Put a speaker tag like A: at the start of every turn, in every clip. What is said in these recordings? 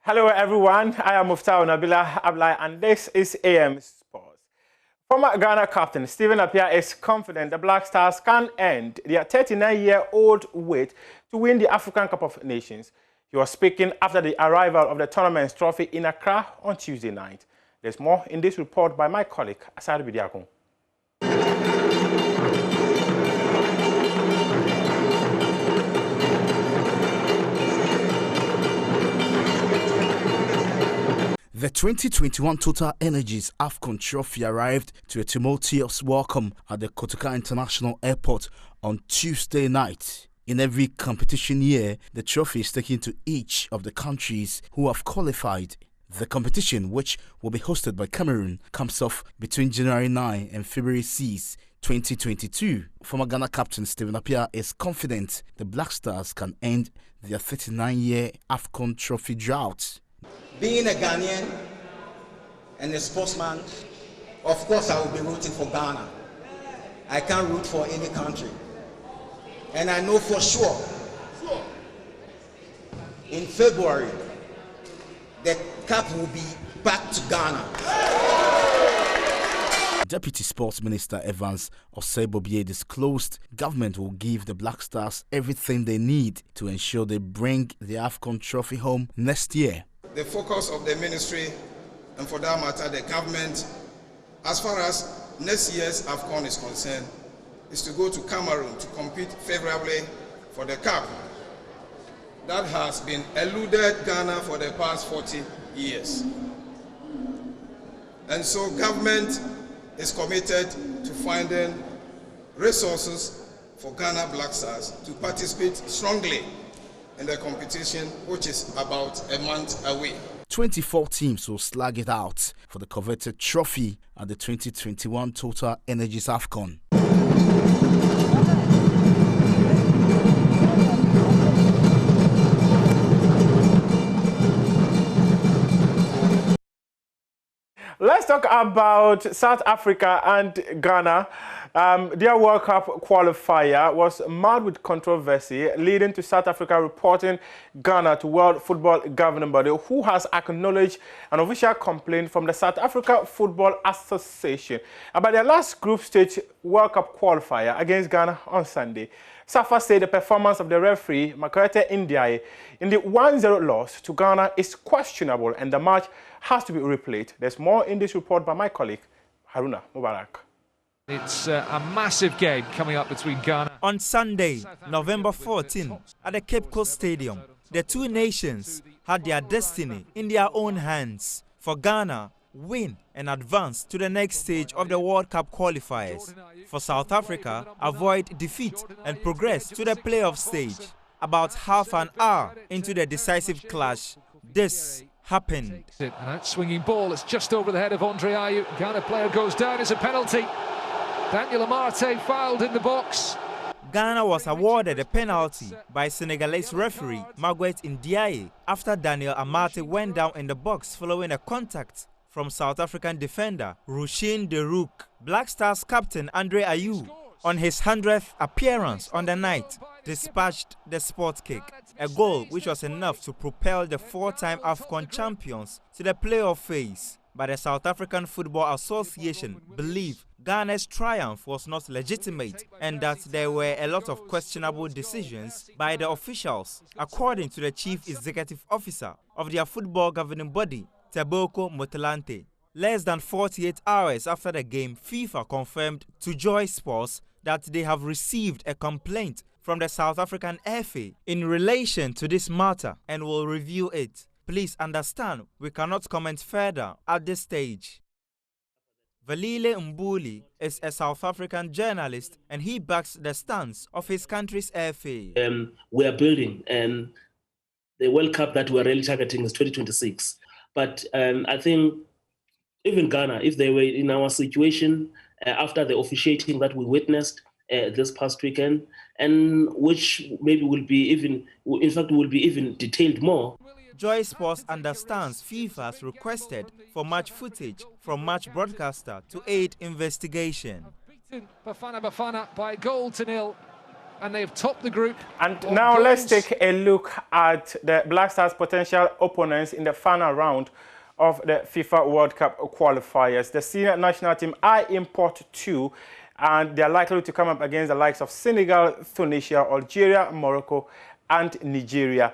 A: Hello everyone, I am Muftau Nabila Ablai and this is AM Sports. Former Ghana captain Stephen Appiah is confident the Black Stars can end their 39-year-old wait to win the African Cup of Nations. He was speaking after the arrival of the tournament's trophy in Accra on Tuesday night. There's more in this report by my colleague Asad Bidiakon.
B: The 2021 Total Energies AFCON trophy arrived to a tumultuous welcome at the Kotoka International Airport on Tuesday night. In every competition year, the trophy is taken to each of the countries who have qualified. The competition, which will be hosted by Cameroon, comes off between January 9 and February 6, 2022. Former Ghana captain Stephen Appiah is confident the Black Stars can end their 39-year AFCON trophy drought.
C: Being a Ghanaian and a sportsman, of course I will be rooting for Ghana. I can't root for any country. And I know for sure, in February, the cup will be back to Ghana.
B: Deputy Sports Minister Evans Osei-Bobie disclosed government will give the Black Stars everything they need to ensure they bring the AFCON trophy home next year.
D: The focus of the ministry, and for that matter the government, as far as next year's AFCON is concerned, is to go to Cameroon to compete favorably for the cup. That has been eluded Ghana for the past 40 years. And so government is committed to finding resources for Ghana Black Stars to participate strongly in the competition, which is about a month away.
B: 24 teams will slug it out for the coveted trophy at the 2021 Total Energies AFCON.
A: Let's talk about South Africa and Ghana. Their World Cup qualifier was marred with controversy, leading to South Africa reporting Ghana to World Football Governing Body, who has acknowledged an official complaint from the South Africa Football Association about their last group stage World Cup qualifier against Ghana on Sunday. SAFA said the performance of the referee, Makarete Ndiaye, in the 1-0 loss to Ghana is questionable and the match has to be replayed. There's more in this report by my colleague, Haruna Mubarak.
E: It's a massive game coming up between Ghana.
F: On Sunday, November 14, at the Cape Coast Stadium, the two nations had their destiny in their own hands. For Ghana, win and advance to the next stage of the World Cup qualifiers. For South Africa, avoid defeat and progress to the playoff stage. About half an hour into the decisive clash, this happened.
E: And that swinging ball, it's just over the head of Andre Ayew. Ghana player goes down, it's a penalty. Daniel Amarte fouled in the box.
F: Ghana was awarded a penalty by Senegalese referee Makarete Ndiaye after Daniel Amarte went down in the box following a contact from South African defender Rushin De Rook. Black Stars captain Andre Ayew, on his 100th appearance on the night, dispatched the sport kick, a goal which was enough to propel the four-time AFCON champions to the playoff phase. But the South African Football Association believed Ghana's triumph was not legitimate and that there were a lot of questionable decisions by the officials, according to the Chief Executive Officer of their football governing body, Tebogo Motlanthe. Less than 48 hours after the game, FIFA confirmed to Joy Sports that they have received a complaint from the South African FA in relation to this matter and will review it. Please understand, we cannot comment further at this stage. Valile Mbuli is a South African journalist and he backs the stance of his country's FA.
G: We are building and the World Cup that we are really targeting is 2026. But I think even Ghana, if they were in our situation after the officiating that we witnessed this past weekend, and which maybe will be even, in fact, will be even detailed more.
F: Joy Sports understands FIFA has requested for match footage from match broadcaster to aid investigation.
E: Bafana by 1-0. and they have topped the group.
A: And now let's take a look at the Black Stars' potential opponents in the final round of the FIFA World Cup qualifiers. The senior national team are in pot 2, and they are likely to come up against the likes of Senegal, Tunisia, Algeria, Morocco, and Nigeria.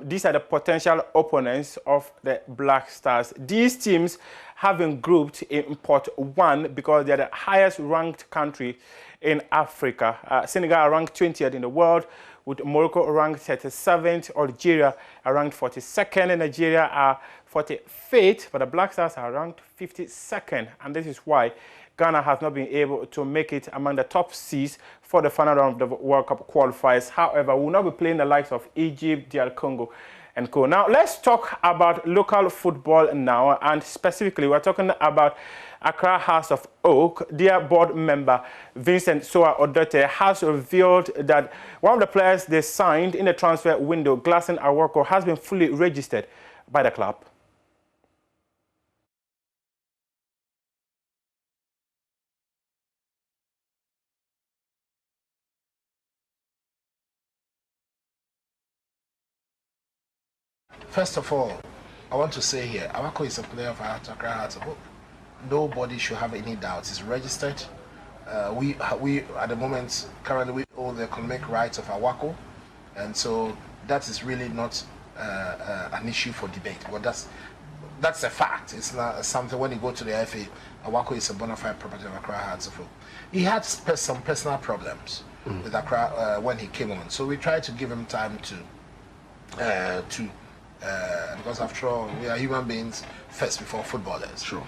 A: These are the potential opponents of the Black Stars. These teams have been grouped in pot 1 because they are the highest ranked country in Africa. Senegal are ranked 20th in the world, with Morocco ranked 37th, Algeria are ranked 42nd, and Nigeria are 45th, but the Black Stars are ranked 52nd, and this is why Ghana has not been able to make it among the top seeds for the final round of the World Cup qualifiers. However, we will not be playing the likes of Egypt, DR Congo, and co. Now, let's talk about local football now, and specifically, we're talking about Accra House of Oak. Their board member, Vincent Soa Odote, has revealed that one of the players they signed in the transfer window, Glasson AWAKO, has been fully registered by the club.
H: First of all, I want to say here, AWAKO is a player of Accra Hearts of Oak. Nobody should have any doubts. It's registered. We at the moment, currently we own the economic rights of AWAKO, and so that is really not an issue for debate. But that's a fact. It's not something when you go to the FA, AWAKO is a bona fide property of Accra Hearts of Oak. He had some personal problems with Accra when he came on, so we tried to give him time because after all, we are human beings first before footballers.
I: Sure.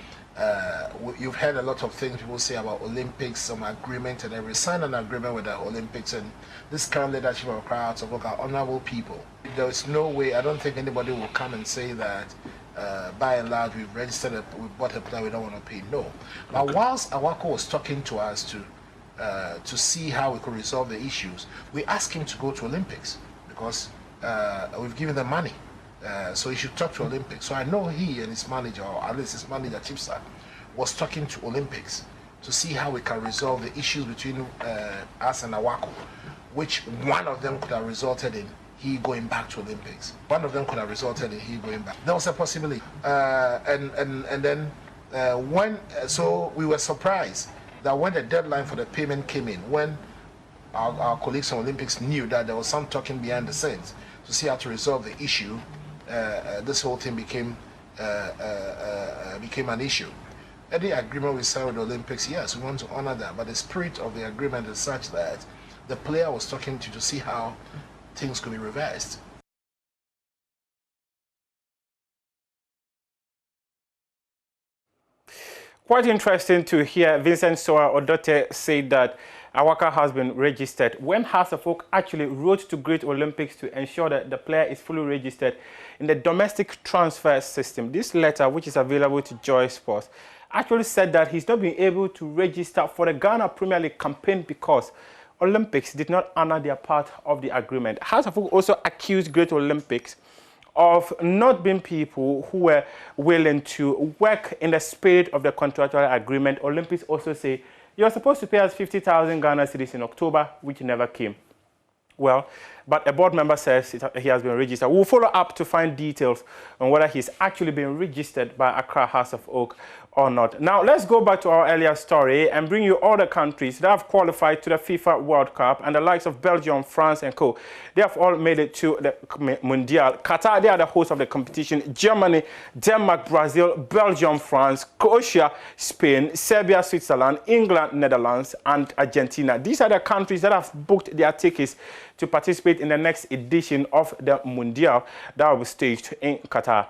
H: You've heard a lot of things people say about Olympics, some agreement, and every signed an agreement with the Olympics, and this current leadership of crowds of are honorable people. There is no way, I don't think anybody will come and say that by and large we've registered, we bought a player we don't want to pay. No. But whilst AWAKO was talking to us to see how we could resolve the issues, we asked him to go to Olympics because we've given them money. So he should talk to Olympics. So I know he and his manager, or at least his manager, Chipsa, was talking to Olympics to see how we can resolve the issues between us and AWAKO, which one of them could have resulted in he going back to Olympics. One of them could have resulted in he going back. There was a possibility. And then so we were surprised that when the deadline for the payment came in, when our colleagues from Olympics knew that there was some talking behind the scenes to see how to resolve the issue, this whole thing became an issue. Any agreement we signed with the Olympics, yes, we want to honor that, but the spirit of the agreement is such that the player was talking to see how things could be reversed.
A: Quite interesting to hear Vincent Soa Odote say that AWAKO has been registered when House of Oak actually wrote to Great Olympics to ensure that the player is fully registered in the domestic transfer system. This letter, which is available to Joy Sports, actually said that he's not been able to register for the Ghana Premier League campaign because Olympics did not honor their part of the agreement. House of Oak also accused Great Olympics of not being people who were willing to work in the spirit of the contractual agreement. Olympics also say you're supposed to pay us 50,000 Ghana cedis in October, which never came. Well, but a board member says he has been registered. We'll follow up to find details on whether he's actually been registered by Accra House of Oak or not. Now, let's go back to our earlier story and bring you all the countries that have qualified to the FIFA World Cup, and the likes of Belgium, France, and co. They have all made it to the Mundial. Qatar, they are the host of the competition. Germany, Denmark, Brazil, Belgium, France, Croatia, Spain, Serbia, Switzerland, England, Netherlands, and Argentina. These are the countries that have booked their tickets to participate in the next edition of the Mundial that will be staged in Qatar.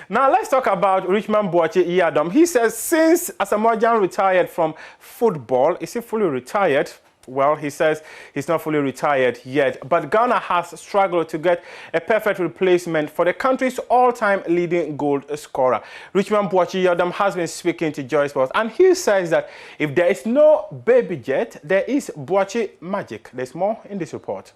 A: Now, let's talk about Richmond Boakye Yadom. He says since Asamoah retired from football, is he fully retired? Well, he says he's not fully retired yet, but Ghana has struggled to get a perfect replacement for the country's all-time leading goal scorer. Richmond Boakye Yadom has been speaking to Joy Sports, and he says that if there is no baby jet, there is Boakye magic. There's more in this report.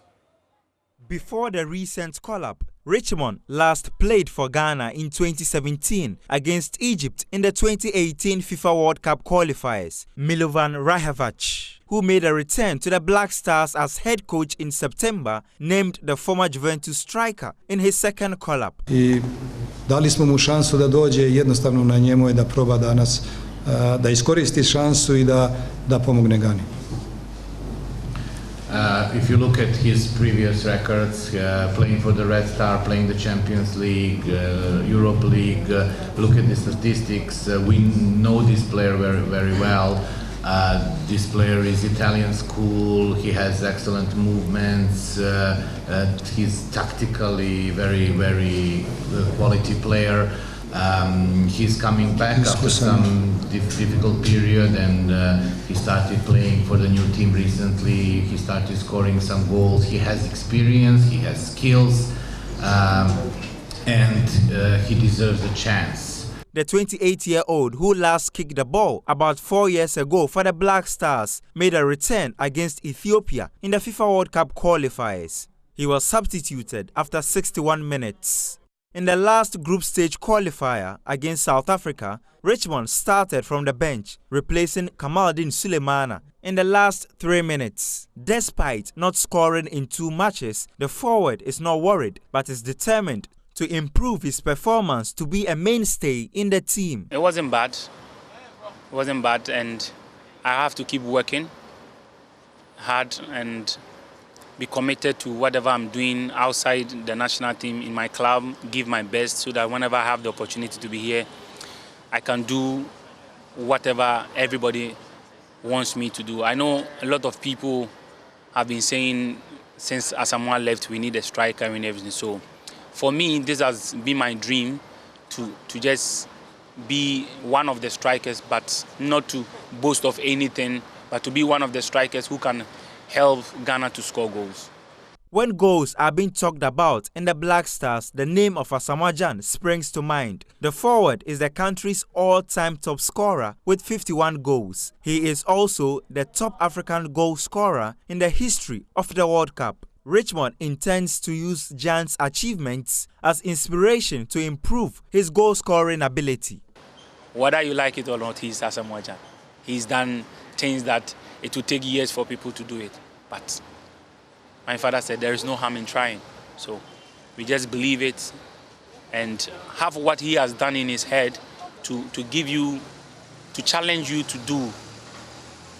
F: Before the recent call-up, Richmond last played for Ghana in 2017 against Egypt in the 2018 FIFA World Cup qualifiers. Milovan Rajevac, who made a return to the Black Stars as head coach in September, named the former Juventus striker in his second call-up.
I: I dali smo mu šansu da dođe, jednostavno na njemu je da proba danas da iskoristi šansu I da pomogne Gani.
J: If you look at his previous records, playing for the Red Star, playing the Champions League, Europa League, look at the statistics. We know this player very, very well. This player is Italian school. He has excellent movements. He's tactically very, very quality player. He's coming back after some difficult period, and he started playing for the new team recently. He started scoring some goals. He has experience, he has skills, and he deserves a chance.
F: The 28-year-old, who last kicked the ball about 4 years ago for the Black Stars, made a return against Ethiopia in the FIFA World Cup qualifiers. He was substituted after 61 minutes. In the last group stage qualifier against South Africa, Richmond started from the bench, replacing Kamaldeen Sulemana in the last 3 minutes. Despite not scoring in 2 matches, the forward is not worried but is determined to improve his performance to be a mainstay in the team.
K: It wasn't bad. It wasn't bad, and I have to keep working hard and be committed to whatever I'm doing outside the national team in my club, give my best so that whenever I have the opportunity to be here, I can do whatever everybody wants me to do. I know a lot of people have been saying since Asamoah left, we need a striker and everything. So for me, this has been my dream to just be one of the strikers, but not to boast of anything, but to be one of the strikers who can help Ghana to score goals.
F: When goals are being talked about in the Black Stars, the name of Asamoah Gyan springs to mind. The forward is the country's all-time top scorer with 51 goals. He is also the top African goal scorer in the history of the World Cup. Richmond intends to use Gyan's achievements as inspiration to improve his goal-scoring ability.
K: Whether you like it or not, he's Asamoah Gyan. He's done things that it will take years for people to do it. But my father said there is no harm in trying. So we just believe it and have what he has done in his head to give you, to challenge you to do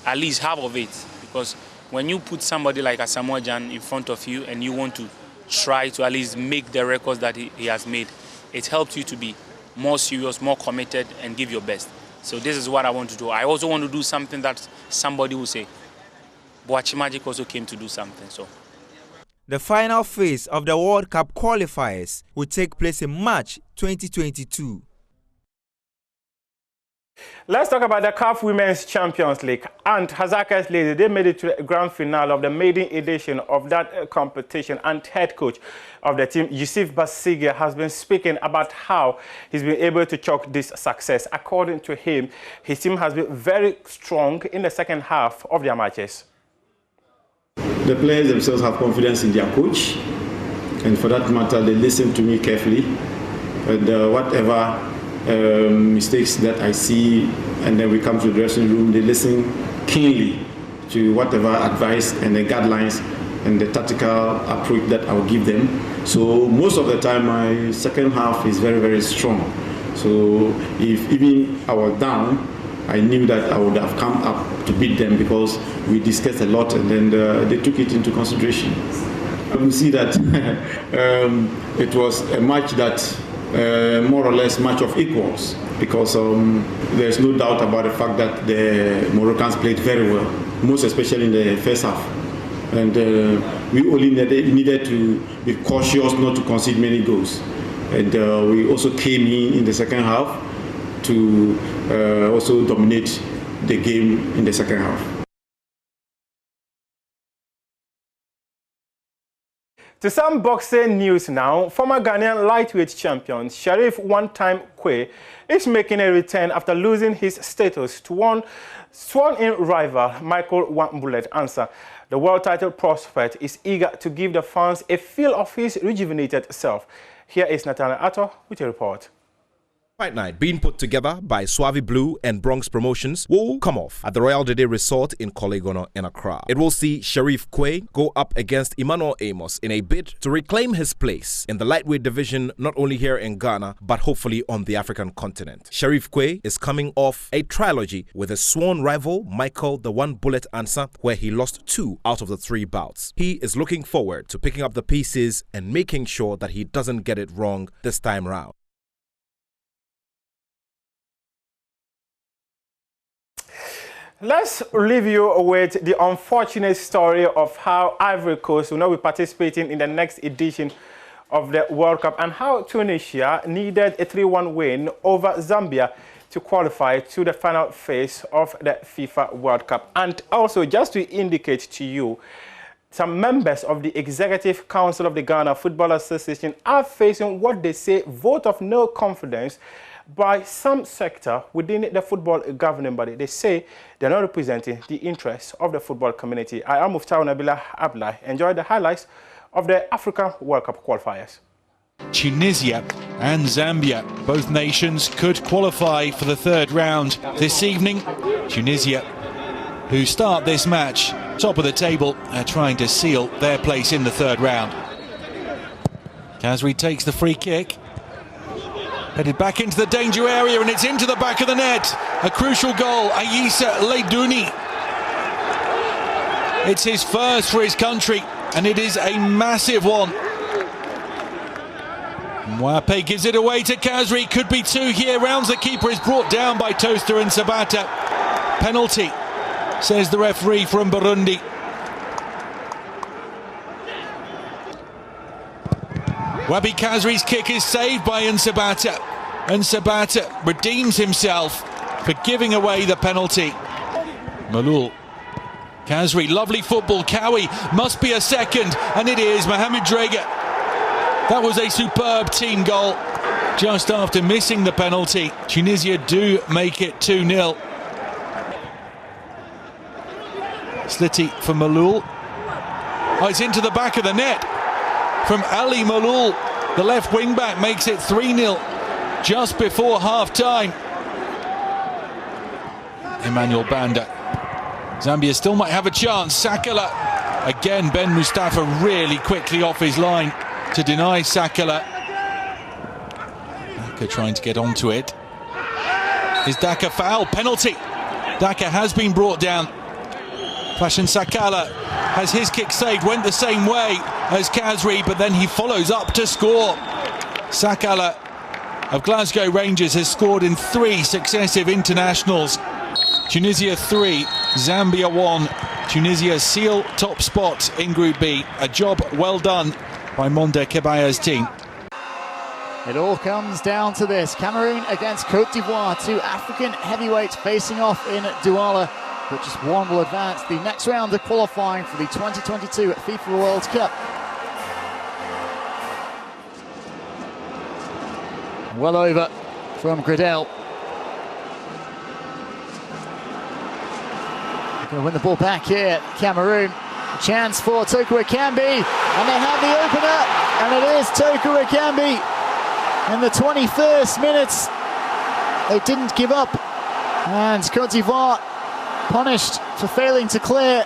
K: at least half of it. Because when you put somebody like Asamoah Gyan in front of you and you want to try to at least make the records that he has made, it helps you to be more serious, more committed, and give your best. So this is what I want to do. I also want to do something that somebody will say, Boachi Magic also came to do something. So
F: the final phase of the World Cup qualifiers will take place in March 2022.
A: Let's talk about the CAF Women's Champions League. And Hazaka's ladies, they made it to the grand finale of the maiden edition of that competition. And head coach of the team, Yusuf Basige, has been speaking about how he's been able to chalk this success. According to him, his team has been very strong in the second half of their matches.
L: The players themselves have confidence in their coach, and for that matter, they listen to me carefully. And whatever mistakes that I see, and then we come to the dressing room, they listen keenly to whatever advice and the guidelines and the tactical approach that I will give them. So most of the time, my second half is very, very strong. So if even I was down, I knew that I would have come up to beat them because we discussed a lot, and then they took it into consideration. You see that it was a match that more or less match of equals, because there's no doubt about the fact that the Moroccans played very well, most especially in the first half. And we only needed to be cautious not to concede many goals. And we also came in the second half to also dominate the game in the second half.
A: To some boxing news now, former Ghanaian lightweight champion Sheriff one-time Quay is making a return after losing his status to one sworn-in rival, Michael One Bullet Ansah. The world title prospect is eager to give the fans a feel of his rejuvenated self. Here is Nathaniel Atto with a report.
M: Fight night being put together by Suave Blue and Bronx Promotions will come off at the Royal Dede Resort in Kolegono in Accra. It will see Sheriff Quay go up against Emmanuel Amos in a bid to reclaim his place in the lightweight division not only here in Ghana but hopefully on the African continent. Sheriff Quay is coming off a trilogy with his sworn rival Michael the One Bullet Ansah, where he lost 2 out of the 3 bouts. He is looking forward to picking up the pieces and making sure that he doesn't get it wrong this time round.
A: Let's leave you with the unfortunate story of how Ivory Coast will not be participating in the next edition of the World Cup and how Tunisia needed a 3-1 win over Zambia to qualify to the final phase of the FIFA World Cup. And also, just to indicate to you, some members of the Executive Council of the Ghana Football Association are facing what they say vote of no confidence by some sector within the football governing body. They say they're not representing the interests of the football community. I am Muftau Nabila Abdullah. Enjoy the highlights of the African World Cup qualifiers.
N: Tunisia and Zambia, both nations could qualify for the 3rd round this evening. Tunisia, who start this match top of the table, are trying to seal their place in the 3rd round. Khazri takes the free kick. Headed back into the danger area and it's into the back of the net. A crucial goal, Ayissa Leidouni. It's his first for his country and it is a massive one. Mwape gives it away to Khazri, could be 2 here, rounds the keeper, is brought down by Toaster and Sabata. Penalty, says the referee from Burundi. Wabi Khazri's kick is saved by Nsabata, and Sabata redeems himself for giving away the penalty. Malul. Khazri, lovely football. Cowie must be a second, and it is. Mohamed Drega. That was a superb team goal. Just after missing the penalty, Tunisia do make it 2-0. Slitty for Malul. Oh, it's into the back of the net. From Ali Malul, the left wing-back makes it 3-0 just before half-time. Emmanuel Banda. Zambia still might have a chance. Sakala. Again, Ben Mustafa really quickly off his line to deny Sakala. Daka trying to get onto it. Is Daka foul? Penalty. Daka has been brought down. Fashion Sakala has his kick saved, went the same way as Khazri, but then he follows up to score. Sakala of Glasgow Rangers has scored in 3 successive internationals. Tunisia 3, Zambia 1. Tunisia seal top spot in Group B. A job well done by Monde Kebaya's team.
O: It all comes down to this. Cameroon against Cote d'Ivoire, 2 African heavyweights facing off in Douala. But just one will advance the next round of qualifying for the 2022 FIFA World Cup. Well over from Gradel. Going to win the ball back here, Cameroon. A chance for Toku Ekambi, and they have the opener, and it is Toku Ekambi. In the 21st minute, they didn't give up, and Cote d'Ivoire punished for failing to clear.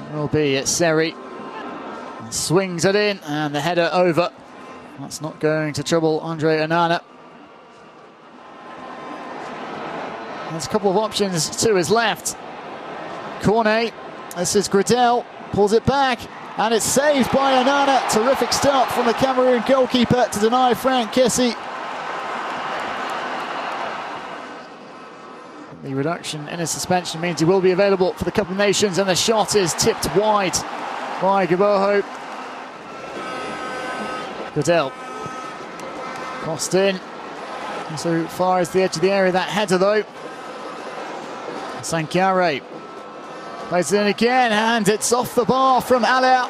O: It will be Seri. Swings it in, and the header over. That's not going to trouble Andre Onana. There's a couple of options to his left. Cornet, this is Gradel, pulls it back, and it's saved by Onana. Terrific start from the Cameroon goalkeeper to deny Frank Kessie. The reduction in his suspension means he will be available for the Cup of Nations, and the shot is tipped wide by Gaboho. Gradel crossed in, so far as the edge of the area, that header though. Sankare plays it in again, and it's off the bar from Alea.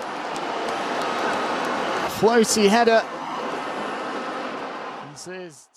O: floaty header. He says